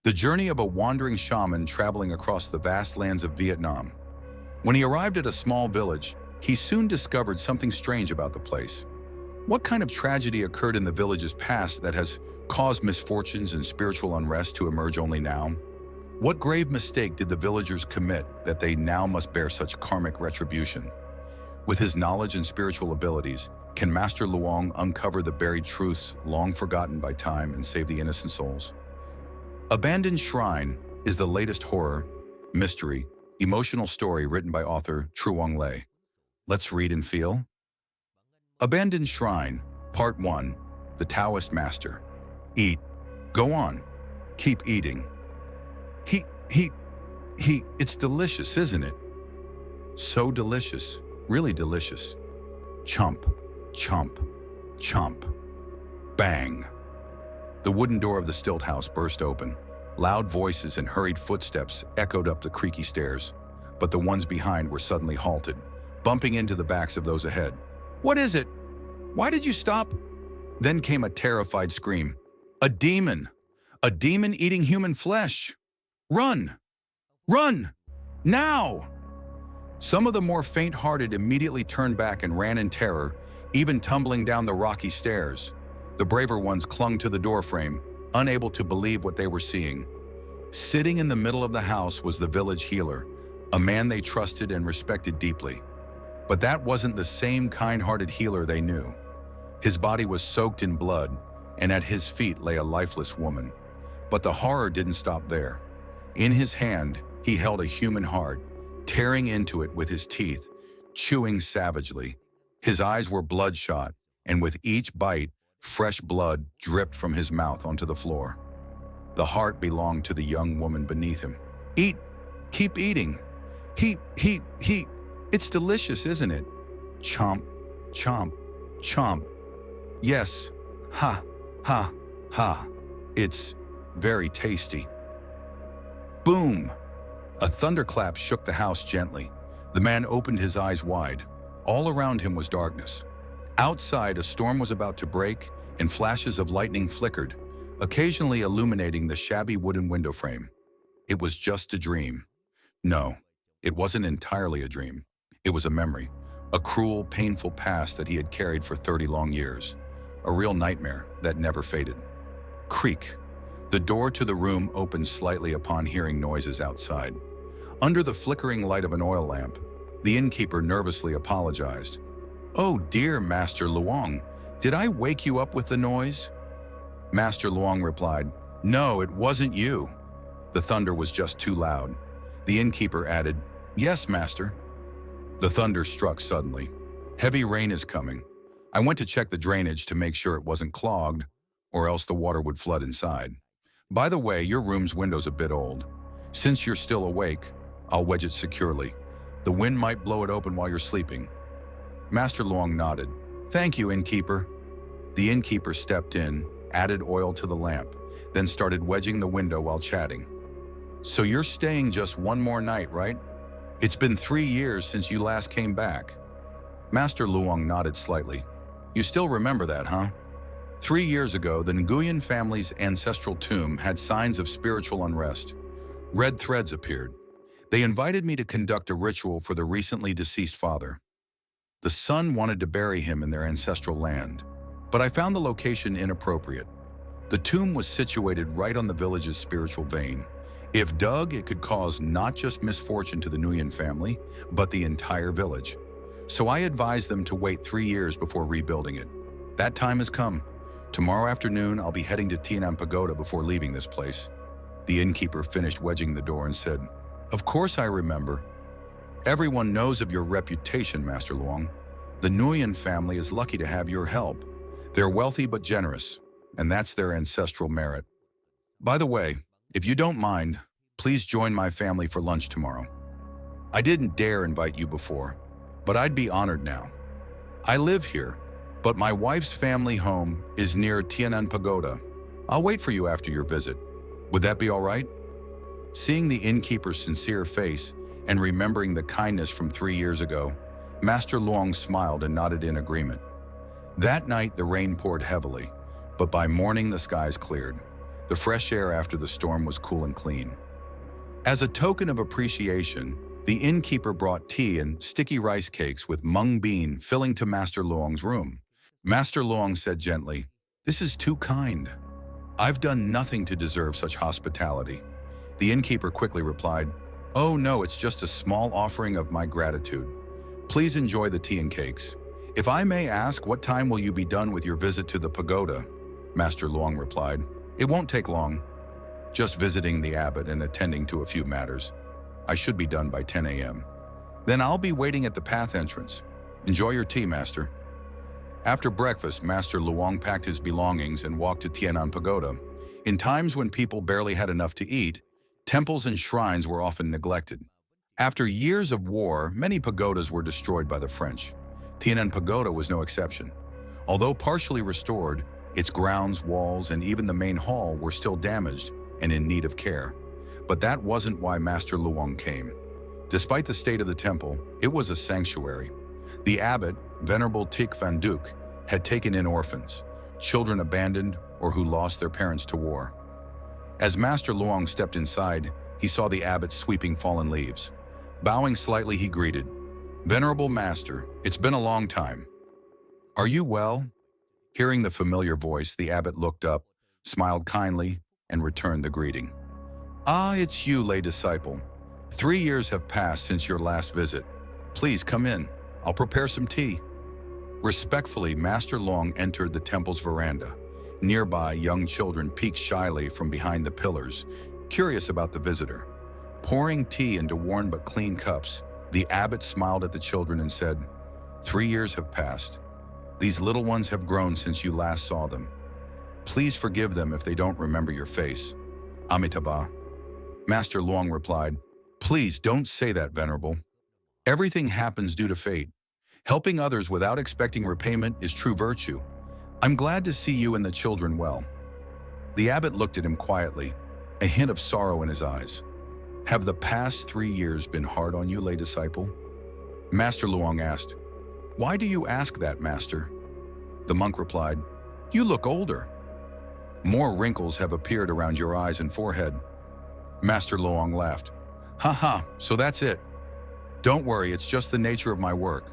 The journey of a wandering shaman traveling across the vast lands of Vietnam. When he arrived at a small village, he soon discovered something strange about the place. What kind of tragedy occurred in the village's past that has caused misfortunes and spiritual unrest to emerge only now? What grave mistake did the villagers commit that they now must bear such karmic retribution? With his knowledge and spiritual abilities, can Master Luong uncover the buried truths long forgotten by time and save the innocent souls? Abandoned Shrine is the latest horror, mystery, emotional story written by author Truong. Let's read and feel. Abandoned Shrine, Part 1, The Taoist Master. Eat. Go on. Keep eating. It's delicious, isn't it? So delicious. Really delicious. Chomp, chomp, chomp. Bang. The wooden door of the stilt house burst open. Loud voices and hurried footsteps echoed up the creaky stairs, but the ones behind were suddenly halted, bumping into the backs of those ahead. "What is it? Why did you stop?" Then came a terrified scream. "A demon! A demon eating human flesh! Run! Run! Now!" Some of the more faint-hearted immediately turned back and ran in terror, even tumbling down the rocky stairs. The braver ones clung to the doorframe, unable to believe what they were seeing. Sitting in the middle of the house was the village healer, a man they trusted and respected deeply. But that wasn't the same kind-hearted healer they knew. His body was soaked in blood, and at his feet lay a lifeless woman. But the horror didn't stop there. In his hand, he held a human heart, tearing into it with his teeth, chewing savagely. His eyes were bloodshot, and with each bite, fresh blood dripped from his mouth onto the floor. The heart belonged to the young woman beneath him. "Eat! Keep eating! It's delicious, isn't it? Chomp, chomp, chomp. Yes, ha, ha, ha. It's very tasty." Boom! A thunderclap shook the house gently. The man opened his eyes wide. All around him was darkness. Outside, a storm was about to break, and flashes of lightning flickered, occasionally illuminating the shabby wooden window frame. It was just a dream. No, it wasn't entirely a dream. It was a memory, a cruel, painful past that he had carried for 30 long years. A real nightmare that never faded. Creak. The door to the room opened slightly upon hearing noises outside. Under the flickering light of an oil lamp, the innkeeper nervously apologized. "Oh dear, Master Luong, did I wake you up with the noise?" Master Luong replied, "No, it wasn't you." The thunder was just too loud. The innkeeper added, "Yes, Master." The thunder struck suddenly. "Heavy rain is coming. I went to check the drainage to make sure it wasn't clogged, or else the water would flood inside. By the way, your room's window's a bit old. Since you're still awake, I'll wedge it securely. The wind might blow it open while you're sleeping." Master Luong nodded. "Thank you, innkeeper." The innkeeper stepped in, added oil to the lamp, then started wedging the window while chatting. "So you're staying just one more night, right? It's been 3 years since you last came back." Master Luong nodded slightly. "You still remember that, huh? 3 years ago, the Nguyen family's ancestral tomb had signs of spiritual unrest. Red threads appeared. They invited me to conduct a ritual for the recently deceased father. The son wanted to bury him in their ancestral land, but I found the location inappropriate. The tomb was situated right on the village's spiritual vein. If dug, it could cause not just misfortune to the Nguyen family, but the entire village. So I advised them to wait 3 years before rebuilding it. That time has come. Tomorrow afternoon, I'll be heading to Tianan Pagoda before leaving this place." The innkeeper finished wedging the door and said, "Of course I remember. Everyone knows of your reputation, Master Luong. The Nguyen family is lucky to have your help. They're wealthy but generous, and that's their ancestral merit. By the way, if you don't mind, please join my family for lunch tomorrow. I didn't dare invite you before, but I'd be honored now. I live here, but my wife's family home is near Tianan Pagoda. I'll wait for you after your visit. Would that be all right?" Seeing the innkeeper's sincere face and remembering the kindness from 3 years ago, Master Luong smiled and nodded in agreement. That night, the rain poured heavily, but by morning the skies cleared. The fresh air after the storm was cool and clean. As a token of appreciation, the innkeeper brought tea and sticky rice cakes with mung bean filling to Master Luong's room. Master Luong said gently, "This is too kind. I've done nothing to deserve such hospitality." The innkeeper quickly replied, "Oh no, it's just a small offering of my gratitude. Please enjoy the tea and cakes. If I may ask, what time will you be done with your visit to the pagoda?" Master Luong replied, "It won't take long. Just visiting the abbot and attending to a few matters. I should be done by 10 a.m. Then I'll be waiting at the path entrance. Enjoy your tea, Master." After breakfast, Master Luong packed his belongings and walked to Tianan Pagoda. In times when people barely had enough to eat, temples and shrines were often neglected. After years of war, many pagodas were destroyed by the French. Tianan Pagoda was no exception. Although partially restored, its grounds, walls, and even the main hall were still damaged and in need of care. But that wasn't why Master Luong came. Despite the state of the temple, it was a sanctuary. The abbot, Venerable Tik Van Duc, had taken in orphans, children abandoned or who lost their parents to war. As Master Luong stepped inside, he saw the abbot sweeping fallen leaves. Bowing slightly, he greeted, "Venerable Master, it's been a long time. Are you well?" Hearing the familiar voice, the abbot looked up, smiled kindly, and returned the greeting. "Ah, it's you, lay disciple. 3 years have passed since your last visit. Please come in. I'll prepare some tea." Respectfully, Master Luong entered the temple's veranda. Nearby, young children peeked shyly from behind the pillars, curious about the visitor. Pouring tea into worn but clean cups, the abbot smiled at the children and said, "3 years have passed. These little ones have grown since you last saw them. Please forgive them if they don't remember your face. Amitabha." Master Luong replied, "Please don't say that, Venerable. Everything happens due to fate. Helping others without expecting repayment is true virtue. I'm glad to see you and the children well." The abbot looked at him quietly, a hint of sorrow in his eyes. "Have the past 3 years been hard on you, lay disciple?" Master Luong asked, "Why do you ask that, Master?" The monk replied, "You look older. More wrinkles have appeared around your eyes and forehead." Master Luong laughed. "Ha ha, so that's it. Don't worry, it's just the nature of my work.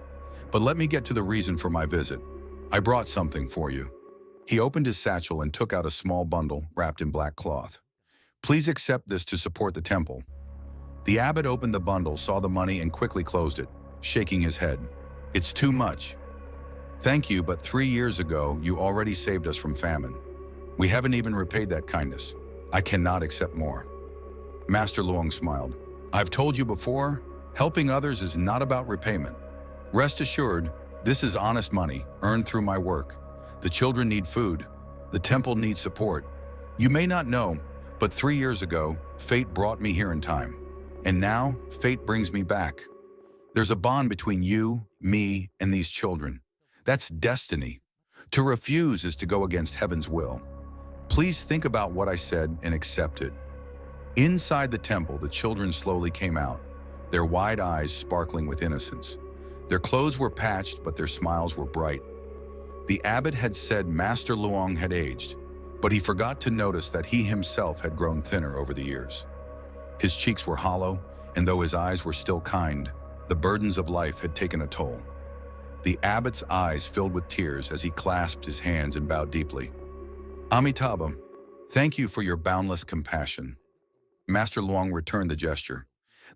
But let me get to the reason for my visit. I brought something for you." He opened his satchel and took out a small bundle wrapped in black cloth. "Please accept this to support the temple." The abbot opened the bundle, saw the money, and quickly closed it, shaking his head. "It's too much. Thank you, but 3 years ago, you already saved us from famine. We haven't even repaid that kindness. I cannot accept more." Master Luong smiled. "I've told you before, helping others is not about repayment. Rest assured, this is honest money, earned through my work. The children need food. The temple needs support. You may not know, but 3 years ago, fate brought me here in time. And now, fate brings me back. There's a bond between you, me, and these children. That's destiny. To refuse is to go against heaven's will. Please think about what I said and accept it." Inside the temple, the children slowly came out, their wide eyes sparkling with innocence. Their clothes were patched, but their smiles were bright. The abbot had said Master Luong had aged, but he forgot to notice that he himself had grown thinner over the years. His cheeks were hollow, and though his eyes were still kind, the burdens of life had taken a toll. The abbot's eyes filled with tears as he clasped his hands and bowed deeply. "Amitabha, thank you for your boundless compassion." Master Luong returned the gesture.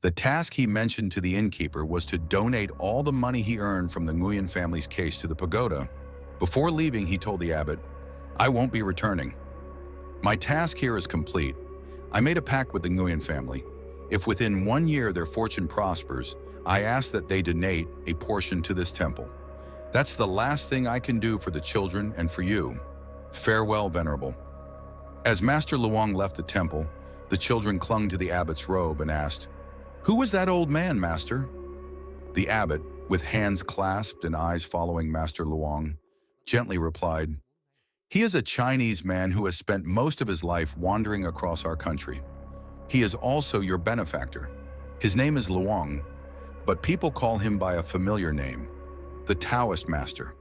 The task he mentioned to the innkeeper was to donate all the money he earned from the Nguyen family's case to the pagoda. Before leaving, he told the abbot, "I won't be returning. My task here is complete. I made a pact with the Nguyen family. If within 1 year their fortune prospers, I ask that they donate a portion to this temple. That's the last thing I can do for the children and for you. Farewell, Venerable." As Master Luong left the temple, the children clung to the abbot's robe and asked, "Who was that old man, Master?" The abbot, with hands clasped and eyes following Master Luong, gently replied, "He is a Chinese man who has spent most of his life wandering across our country. He is also your benefactor. His name is Luong, but people call him by a familiar name, the Taoist Master.